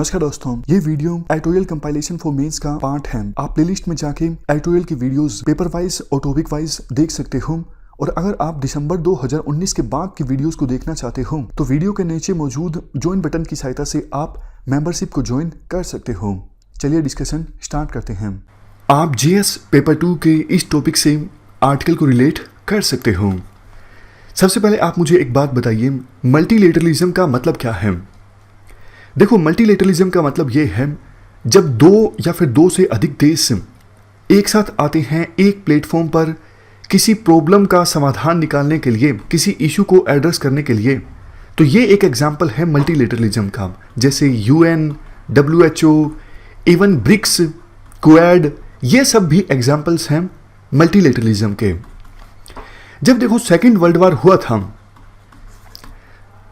नमस्कार दोस्तों, ये video editorial compilation for mains का पार्ट है। आप प्लेलिस्ट में जाके एडिटोरियल की वीडियोस पेपर वाइज और टॉपिक वाइज देख सकते हो। और अगर आप दिसंबर 2019 के बाद की वीडियोस को देखना चाहते हो तो वीडियो के नीचे मौजूद ज्वाइन बटन की सहायता से आप मेंबरशिप को ज्वाइन कर सकते हो। चलिए डिस्कशन स्टार्ट करते हैं। आप जीएस पेपर 2 के इस टॉपिक से आर्टिकल को रिलेट कर सकते हो। सबसे पहले आप मुझे एक बात बताइए, मल्टीलेटरलिज्म का मतलब क्या है? देखो, मल्टीलेटरलिज्म का मतलब ये है जब दो या फिर दो से अधिक देश एक साथ आते हैं एक प्लेटफॉर्म पर किसी प्रॉब्लम का समाधान निकालने के लिए, किसी इशू को एड्रेस करने के लिए। तो ये एक एग्जांपल है मल्टीलेटरलिज्म का। जैसे UN, WHO, even BRICS, Quad, ये सब भी एग्जांपल्स हैं मल्टीलेटरलिज्म के। जब देखो सेकेंड वर्ल्ड वॉर हुआ था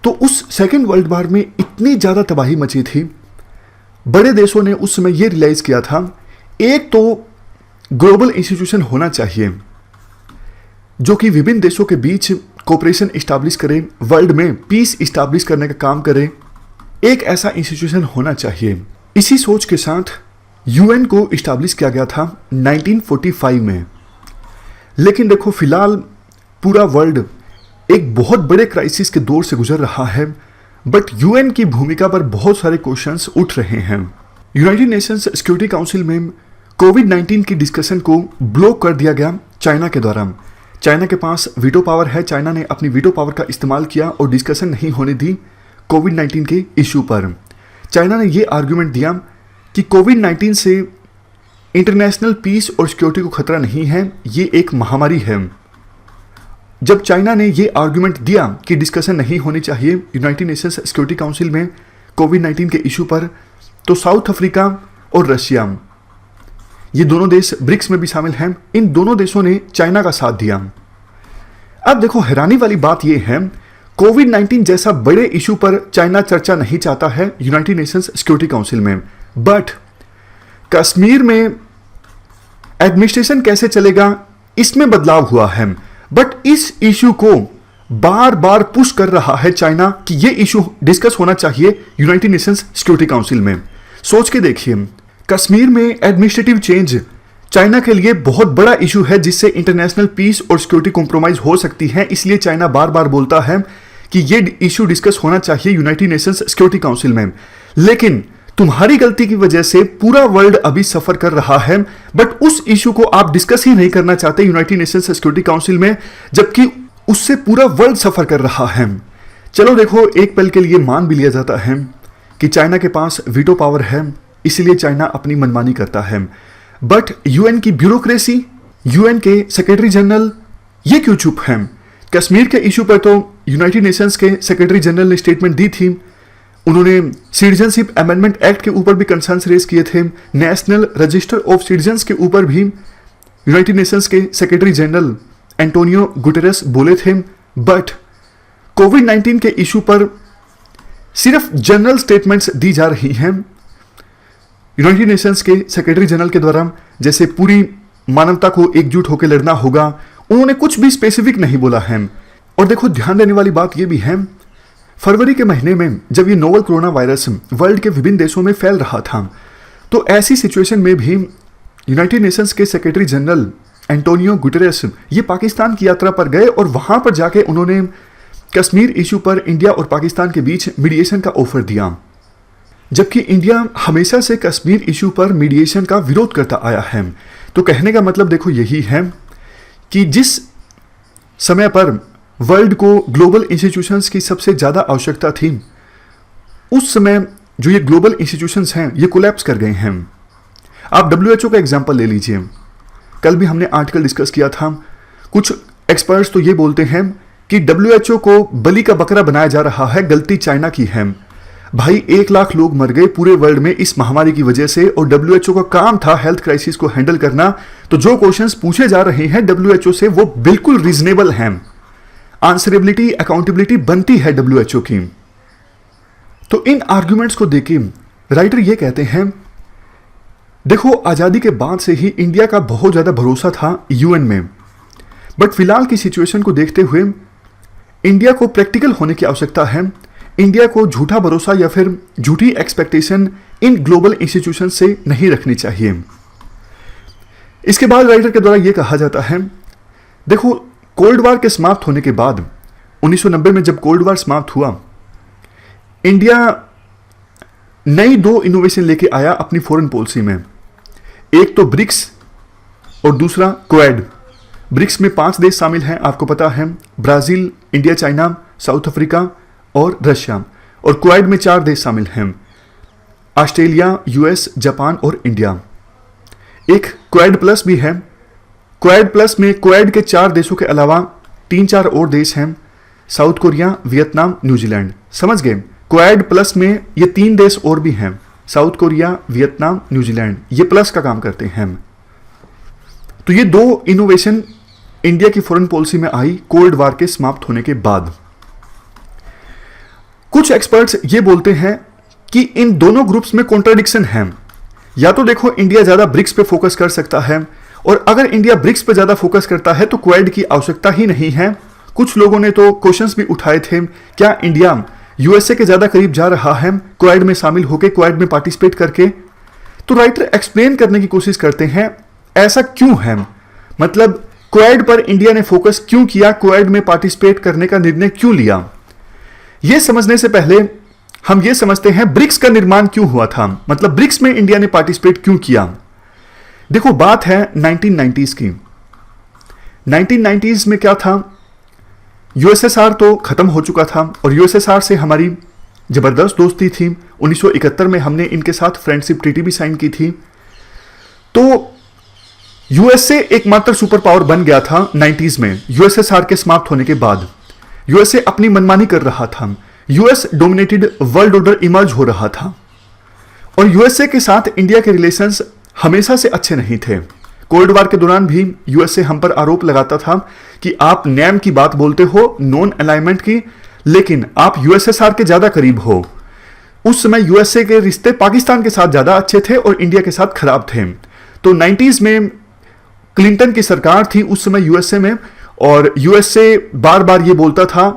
तो उस सेकेंड वर्ल्ड वॉर में इतनी ज़्यादा तबाही मची थी, बड़े देशों ने उस समय ये रियलाइज़ किया था, एक तो ग्लोबल इंस्टीट्यूशन होना चाहिए जो कि विभिन्न देशों के बीच कोऑपरेशन इस्टाब्लिश करे, वर्ल्ड में पीस इस्टाब्लिश करने का काम करे। एक ऐसा इंस्टीट्यूशन होना चाहिए। इसी सोच के साथ यूएन को इस्टाब्लिश किया गया था 1945 में। लेकिन देखो, फिलहाल पूरा वर्ल्ड एक बहुत बड़े क्राइसिस के दौर से गुजर रहा है, बट यूएन की भूमिका पर बहुत सारे क्वेश्चंस उठ रहे हैं। यूनाइटेड नेशंस सिक्योरिटी काउंसिल में कोविड-19 की डिस्कशन को ब्लॉक कर दिया गया चाइना के द्वारा। चाइना के पास वीटो पावर है, चाइना ने अपनी वीटो पावर का इस्तेमाल किया और डिस्कशन नहीं होने दी कोविड-19 के इशू पर। चाइना ने ये आर्ग्यूमेंट दिया कि कोविड-19 से इंटरनेशनल पीस और सिक्योरिटी को खतरा नहीं है, ये एक महामारी है। जब चाइना ने ये आर्गुमेंट दिया कि डिस्कशन नहीं होनी चाहिए यूनाइटेड नेशंस सिक्योरिटी काउंसिल में कोविड-19 के इशू पर, तो साउथ अफ्रीका और रशिया, ये दोनों देश ब्रिक्स में भी शामिल हैं, इन दोनों देशों ने चाइना का साथ दिया। अब देखो, हैरानी वाली बात यह है, कोविड-19 जैसा बड़े इशू पर चाइना चर्चा नहीं चाहता है यूनाइटेड नेशंस सिक्योरिटी काउंसिल में, बट कश्मीर में एडमिनिस्ट्रेशन कैसे चलेगा इसमें बदलाव हुआ है। बट इस इशू को बार बार पुश कर रहा है चाइना कि ये इशू डिस्कस होना चाहिए यूनाइटेड नेशंस सिक्योरिटी काउंसिल में। सोच के देखिए, कश्मीर में एडमिनिस्ट्रेटिव चेंज चाइना के लिए बहुत बड़ा इशू है जिससे इंटरनेशनल पीस और सिक्योरिटी कॉम्प्रोमाइज हो सकती है। इसलिए चाइना बार बार बोलता है कि ये इशू डिस्कस होना चाहिए यूनाइटेड नेशंस सिक्योरिटी काउंसिल में। लेकिन तुम्हारी गलती की वजह से पूरा वर्ल्ड अभी सफर कर रहा है, बट उस इशू को आप डिस्कस ही नहीं करना चाहते यूनाइटेड नेशंस सिक्योरिटी काउंसिल में, जबकि उससे पूरा वर्ल्ड सफर कर रहा है। चलो देखो, एक पल के लिए मान भी लिया जाता है कि चाइना के पास वीटो पावर है, इसलिए चाइना अपनी मनमानी करता है। बट यूएन की ब्यूरोक्रेसी, यूएन के सेक्रेटरी जनरल, ये क्यों चुप हैं? कश्मीर के इशू पर तो यूनाइटेड नेशंस के सेक्रेटरी जनरल ने स्टेटमेंट दी थी। उन्होंने सिटीजनशिप अमेंडमेंट एक्ट के ऊपर भी कंसर्न्स रेज किए थे। नेशनल रजिस्टर ऑफ सिटीजन्स के ऊपर भी यूनाइटेड नेशंस के सेक्रेटरी जनरल एंटोनियो गुटेरेस बोले थे। बट कोविड-19 के इशू पर सिर्फ जनरल स्टेटमेंट्स दी जा रही हैं यूनाइटेड नेशंस के सेक्रेटरी जनरल के द्वारा, जैसे पूरी मानवता को एकजुट होकर लड़ना होगा। उन्होंने कुछ भी स्पेसिफिक नहीं बोला है। और देखो, ध्यान देने वाली बात यह भी है, फरवरी के महीने में जब ये नोवल कोरोना वायरस वर्ल्ड के विभिन्न देशों में फैल रहा था, तो ऐसी सिचुएशन में भी यूनाइटेड नेशंस के सेक्रेटरी जनरल एंटोनियो गुटेरेस ये पाकिस्तान की यात्रा पर गए और वहां पर जाके उन्होंने कश्मीर इशू पर इंडिया और पाकिस्तान के बीच मीडिएशन का ऑफर दिया। जबकि इंडिया हमेशा से कश्मीर इशू पर मीडिएशन का विरोध करता आया है। तो कहने का मतलब देखो यही है कि जिस समय पर वर्ल्ड को ग्लोबल इंस्टीट्यूशंस की सबसे ज़्यादा आवश्यकता थी, उस समय जो ये ग्लोबल इंस्टीट्यूशंस हैं ये कोलैप्स कर गए हैं। आप डब्ल्यूएचओ का एग्जांपल ले लीजिए। कल भी हमने आर्टिकल डिस्कस किया था। कुछ एक्सपर्ट्स तो ये बोलते हैं कि डब्ल्यूएचओ को बलि का बकरा बनाया जा रहा है, गलती चाइना की है। भाई, 1 लाख लोग मर गए पूरे वर्ल्ड में इस महामारी की वजह से, और डब्ल्यूएचओ का काम था हेल्थ क्राइसिस को हैंडल करना। तो जो क्वेश्चंस पूछे जा रहे हैं डब्ल्यूएचओ से वो बिल्कुल रीजनेबल हैं। आंसरेबिलिटी, अकाउंटेबिलिटी बनती है डब्ल्यूएचओ की। तो इन आर्ग्यूमेंट्स को देखे राइटर ये कहते हैं, देखो, आज़ादी के बाद से ही इंडिया का बहुत ज़्यादा भरोसा था यूएन में, बट फिलहाल की सिचुएशन को देखते हुए इंडिया को प्रैक्टिकल होने की आवश्यकता है। इंडिया को झूठा भरोसा या फिर झूठी एक्सपेक्टेशन इन ग्लोबल इंस्टीट्यूशन से नहीं रखनी चाहिए। इसके बाद राइटर के द्वारा यह कहा जाता है, देखो कोल्ड वार के समाप्त होने के बाद 1990 में जब कोल्ड वार समाप्त हुआ, इंडिया नई 2 इनोवेशन लेके आया अपनी फॉरेन पॉलिसी में। एक तो ब्रिक्स और दूसरा क्वाड। ब्रिक्स में 5 देश शामिल हैं, आपको पता है, Brazil, India, China, south Africa और रशिया। और क्वाड में 4 देश शामिल हैं, ऑस्ट्रेलिया, यूएस, जापान और इंडिया। एक क्वाड प्लस भी है। क्वाड प्लस में क्वाड के 4 देशों के अलावा 3-4 और देश हैं, साउथ कोरिया, वियतनाम, न्यूजीलैंड। समझ गए? क्वाड प्लस में ये 3 देश और भी हैं, साउथ कोरिया, वियतनाम, न्यूजीलैंड, ये प्लस का काम करते हैं। तो ये 2 इनोवेशन इंडिया की फॉरेन पॉलिसी में आई कोल्ड वार के समाप्त होने के बाद। कुछ एक्सपर्ट्स ये बोलते हैं कि इन दोनों ग्रुप्स में कॉन्ट्राडिक्शन है। या तो देखो इंडिया ज्यादा ब्रिक्स पे फोकस कर सकता है, और अगर इंडिया ब्रिक्स पे ज्यादा फोकस करता है तो क्वाड की आवश्यकता ही नहीं है। कुछ लोगों ने तो क्वेश्चंस भी उठाए थे, क्या इंडिया यूएसए के ज्यादा करीब जा रहा है क्वाड में शामिल होकर, क्वाड में पार्टिसिपेट करके? तो राइटर एक्सप्लेन करने की कोशिश करते हैं ऐसा क्यों है, मतलब क्वाड पर इंडिया ने फोकस क्यों किया, क्वाड में पार्टिसिपेट करने का निर्णय क्यों लिया। यह समझने से पहले हम यह समझते हैं ब्रिक्स का निर्माण क्यों हुआ था, मतलब ब्रिक्स में इंडिया ने पार्टिसिपेट क्यों किया। देखो बात है 1990s की। 1990s में क्या था, यूएसएसआर तो खत्म हो चुका था और यूएसएसआर से हमारी जबरदस्त दोस्ती थी। 1971 में हमने इनके साथ फ्रेंडशिप ट्रीटी भी साइन की थी। तो यूएसए एकमात्र सुपर पावर बन गया था 90s में। यूएसएसआर के समाप्त होने के बाद यूएसए अपनी मनमानी कर रहा था, US dominated world order emerge हो रहा था, और यूएसए के साथ इंडिया के रिलेशंस हमेशा से अच्छे नहीं थे। कोल्ड वार के दौरान भी यूएसए हम पर आरोप लगाता था कि आप नैम की बात बोलते हो, नॉन अलाइनमेंट की, लेकिन आप यूएसएसआर के ज्यादा करीब हो। उस समय यूएसए के रिश्ते पाकिस्तान के साथ ज्यादा अच्छे थे और इंडिया के साथ खराब थे। तो 90s में क्लिंटन की सरकार थी उस समय यूएसए में, और यूएसए बार बार ये बोलता था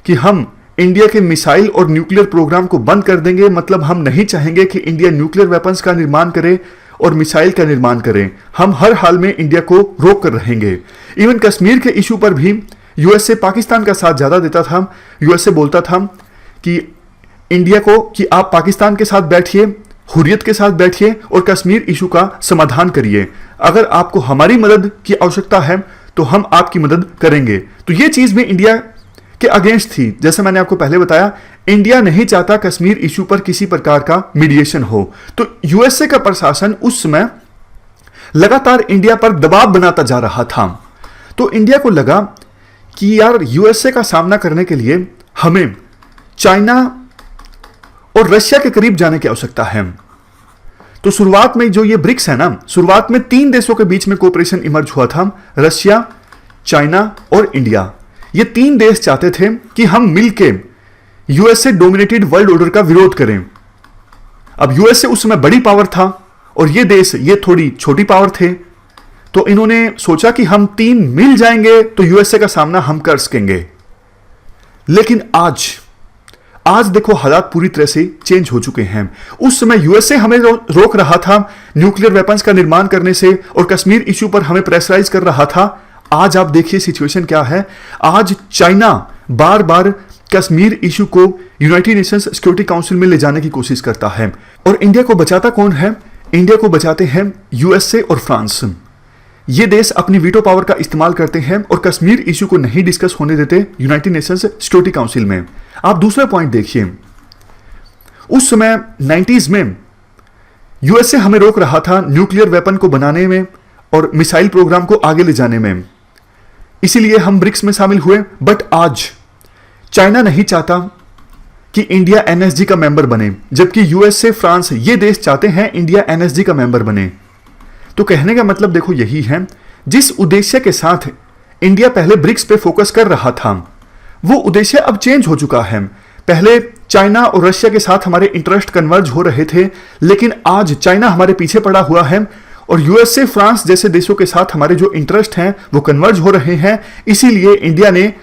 कि हम इंडिया के मिसाइल और न्यूक्लियर प्रोग्राम को बंद कर देंगे, मतलब हम नहीं चाहेंगे कि इंडिया न्यूक्लियर वेपन्स का निर्माण करे और मिसाइल का निर्माण करें, हम हर हाल में इंडिया को रोक कर रहेंगे। इवन कश्मीर के इशू पर भी यूएसए पाकिस्तान का साथ ज्यादा देता था। यूएसए बोलता था कि इंडिया को कि आप पाकिस्तान के साथ बैठिए, हुर्रियत के साथ बैठिए और कश्मीर इशू का समाधान करिए। अगर आपको हमारी मदद की आवश्यकता है तो हम आपकी मदद करेंगे। तो ये चीज भी इंडिया के अगेंस्ट थी। जैसे मैंने आपको पहले बताया, इंडिया नहीं चाहता कश्मीर इशू पर किसी प्रकार का मीडिएशन हो। तो यूएसए का प्रशासन उस समय लगातार इंडिया पर दबाव बनाता जा रहा था। तो इंडिया को लगा कि यार यूएसए का सामना करने के लिए हमें चाइना और रशिया के करीब जाने की आवश्यकता है। तो शुरुआत में जो ये ब्रिक्स है ना, शुरुआत में 3 देशों के बीच में कोऑपरेशन इमर्ज हुआ था, रशिया, चाइना और इंडिया। ये 3 देश चाहते थे कि हम मिलके यूएसए डोमिनेटेड वर्ल्ड ऑर्डर का विरोध करें। अब यूएसए उस समय बड़ी पावर था और ये देश ये थोड़ी छोटी पावर थे। तो इन्होंने सोचा कि हम 3 मिल जाएंगे तो यूएसए का सामना हम कर सकेंगे। लेकिन आज देखो हालात पूरी तरह से चेंज हो चुके हैं। उस समय यूएसए हमें रोक रहा था न्यूक्लियर वेपन्स का निर्माण करने से और कश्मीर इशू पर हमें प्रेशराइज कर रहा था। आज आप देखिए सिचुएशन क्या है। आज चाइना बार बार कश्मीर इशू को यूनाइटेड नेशंस सिक्योरिटी काउंसिल में ले जाने की कोशिश करता है। और इंडिया को बचाता कौन है? इंडिया को बचाते हैं यूएसए और फ्रांस। ये देश अपनी वीटो पावर का इस्तेमाल करते हैं और कश्मीर इशू को नहीं डिस्कस होने देते यूनाइटेड नेशंस सिक्योरिटी काउंसिल में। आप दूसरा पॉइंट देखिए, उस समय 90s में यूएसए हमें रोक रहा था न्यूक्लियर वेपन को बनाने में और मिसाइल प्रोग्राम को आगे ले जाने में, इसीलिए हम ब्रिक्स में शामिल हुए। बट आज चाइना नहीं चाहता कि इंडिया एनएसजी का मेंबर बने, जबकि यूएसए, फ्रांस ये देश चाहते हैं इंडिया एनएसजी का मेंबर बने। तो कहने का मतलब देखो यही है, जिस उद्देश्य के साथ इंडिया पहले ब्रिक्स पे फोकस कर रहा था वो उद्देश्य अब चेंज हो चुका है। पहले चाइना और रशिया के साथ हमारे इंटरेस्ट कन्वर्ज हो रहे थे, लेकिन आज चाइना हमारे पीछे पड़ा हुआ है और यूएसए, फ्रांस जैसे देशों के साथ हमारे जो इंटरेस्ट हैं वो कन्वर्ज हो रहे हैं। इसीलिए इंडिया ने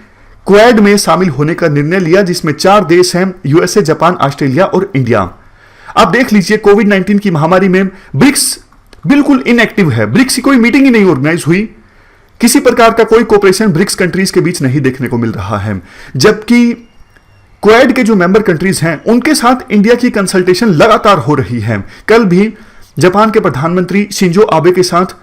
क्वाड में शामिल होने का निर्णय लिया, जिसमें 4 देश हैं, यूएसए, जापान, ऑस्ट्रेलिया और इंडिया। आप देख लीजिए कोविड-19 की महामारी में ब्रिक्स बिल्कुल इनएक्टिव है। ब्रिक्स की कोई मीटिंग ही नहीं ऑर्गेनाइज हुई, किसी प्रकार का कोई कोऑपरेशन ब्रिक्स कंट्रीज के बीच नहीं देखने को मिल रहा है। जबकि क्वाड के जो मेंबर कंट्रीज हैं उनके साथ इंडिया की कंसल्टेशन लगातार हो रही है। कल भी जापान के प्रधानमंत्री शिंजो आबे के साथ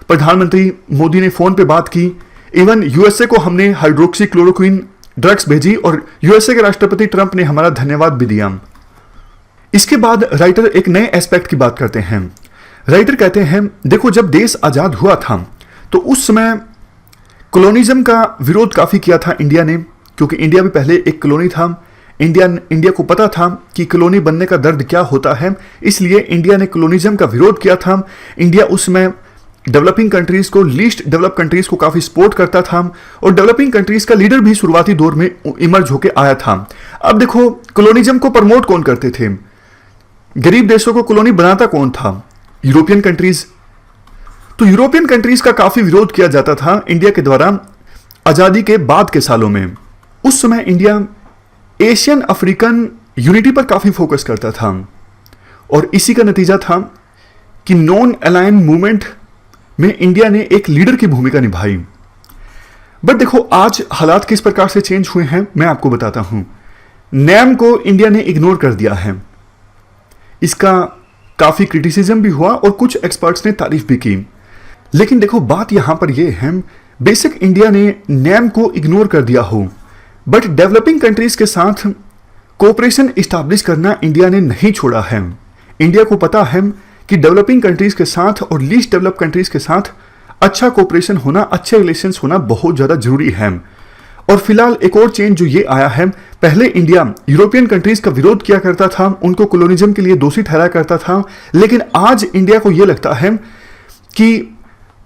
प्रधानमंत्री मोदी ने फोन पे बात की। इवन यूएसए को हमने हाइड्रोक्सी क्लोरोक्विन ड्रग्स भेजी और यूएसए के राष्ट्रपति ट्रंप ने हमारा धन्यवाद भी दिया। इसके बाद राइटर एक नए एस्पेक्ट की बात करते हैं। राइटर कहते हैं, देखो जब देश आजाद हुआ था तो उस समय कॉलोनिज्म का विरोध काफी किया था इंडिया ने, क्योंकि इंडिया भी पहले एक कॉलोनी था। इंडिया को पता था कि कॉलोनी बनने का दर्द क्या होता है, इसलिए इंडिया ने कॉलोनिज्म का विरोध किया था। इंडिया उसमें डेवलपिंग कंट्रीज को, लीस्ट डेवलप कंट्रीज को काफी सपोर्ट करता था और डेवलपिंग कंट्रीज का लीडर भी शुरुआती दौर में इमर्ज होकर आया था। अब देखो कॉलोनिज्म को प्रमोट कौन करते थे, गरीब देशों को कॉलोनी बनाता कौन था, यूरोपियन कंट्रीज। तो यूरोपियन कंट्रीज का काफी विरोध किया जाता था इंडिया के द्वारा आजादी के बाद के सालों में। उस समय इंडिया एशियन अफ्रीकन यूनिटी पर काफी फोकस करता था और इसी का नतीजा था कि नॉन अलाइन मूवमेंट में इंडिया ने एक लीडर की भूमिका निभाई। बट देखो आज हालात किस प्रकार से चेंज हुए हैं मैं आपको बताता हूं। नैम को इंडिया ने इग्नोर कर दिया है, इसका काफी क्रिटिसिज्म भी हुआ और कुछ एक्सपर्ट्स ने तारीफ भी की। लेकिन देखो बात यहां पर यह है, बेसिक इंडिया ने नैम को इग्नोर कर दिया हो, बट डेवलपिंग कंट्रीज के साथ कोऑपरेशन इस्टेब्लिश करना इंडिया ने नहीं छोड़ा है। इंडिया को पता है कि डेवलपिंग कंट्रीज के साथ और लीस्ट डेवलप कंट्रीज के साथ अच्छा कोऑपरेशन होना, अच्छे रिलेशंस होना बहुत ज्यादा जरूरी है। और फिलहाल एक और चेंज जो ये आया है, पहले इंडिया यूरोपियन कंट्रीज का विरोध किया करता था, उनको कॉलोनिज्म के लिए दोषी ठहराया करता था, लेकिन आज इंडिया को यह लगता है कि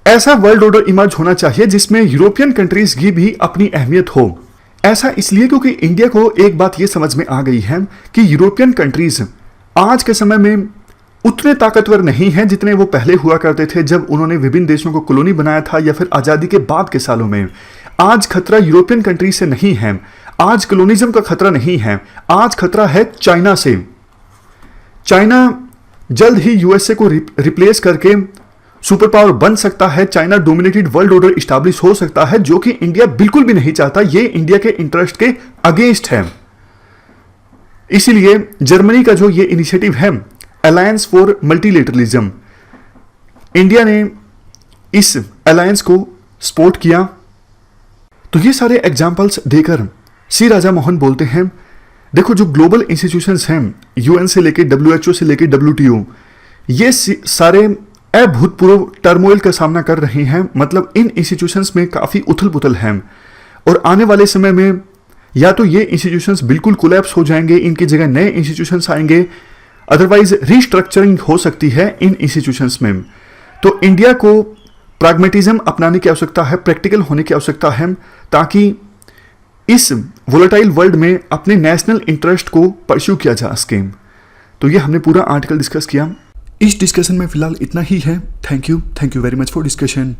ऐसा वर्ल्ड ऑर्डर इमर्ज होना चाहिए जिसमें यूरोपियन कंट्रीज की भी अपनी अहमियत हो। ऐसा इसलिए क्योंकि इंडिया को एक बात यह समझ में आ गई है कि यूरोपियन कंट्रीज आज के समय में उतने ताकतवर नहीं हैं जितने वो पहले हुआ करते थे जब उन्होंने विभिन्न देशों को कॉलोनी बनाया था या फिर आजादी के बाद के सालों में। आज खतरा यूरोपियन कंट्रीज से नहीं है, आज कॉलोनिज्म का खतरा नहीं है, आज खतरा है चाइना से। चाइना जल्द ही यूएसए को रिप्लेस करके सुपर पावर बन सकता है, China dominated world order establish हो सकता है, जो कि इंडिया बिल्कुल भी नहीं चाहता। ये इंडिया के इंटरेस्ट के अगेंस्ट है। इसीलिए जर्मनी का जो ये इनिशिएटिव है अलायंस फॉर मल्टीलेटरलिज्म, इंडिया ने इस अलायंस को सपोर्ट किया। तो ये सारे एग्जाम्पल्स देकर सी राजा मोहन बोलते हैं, देखो जो ग्लोबल इंस्टीट्यूशंस हैं, यूएन से लेकर डब्ल्यूएचओ से लेकर डब्ल्यूटीओ, ये सारे अभूतपूर्व टर्मोइल का सामना कर रहे हैं। मतलब इन इंस्टीट्यूशंस में काफी उथल पुथल है और आने वाले समय में या तो ये इंस्टीट्यूशंस बिल्कुल कोलैप्स हो जाएंगे, इनकी जगह नए इंस्टीट्यूशंस आएंगे, अदरवाइज रीस्ट्रक्चरिंग हो सकती है इन इंस्टीट्यूशंस में। तो इंडिया को प्रैग्मेटिज्म अपनाने की आवश्यकता है, प्रैक्टिकल होने की आवश्यकता है, ताकि इस वोलेटाइल वर्ल्ड में अपने नेशनल इंटरेस्ट को परस्यू किया जा सके। तो ये हमने पूरा आर्टिकल डिस्कस किया। इस डिस्कशन में फिलहाल इतना ही है। Thank you very much for discussion.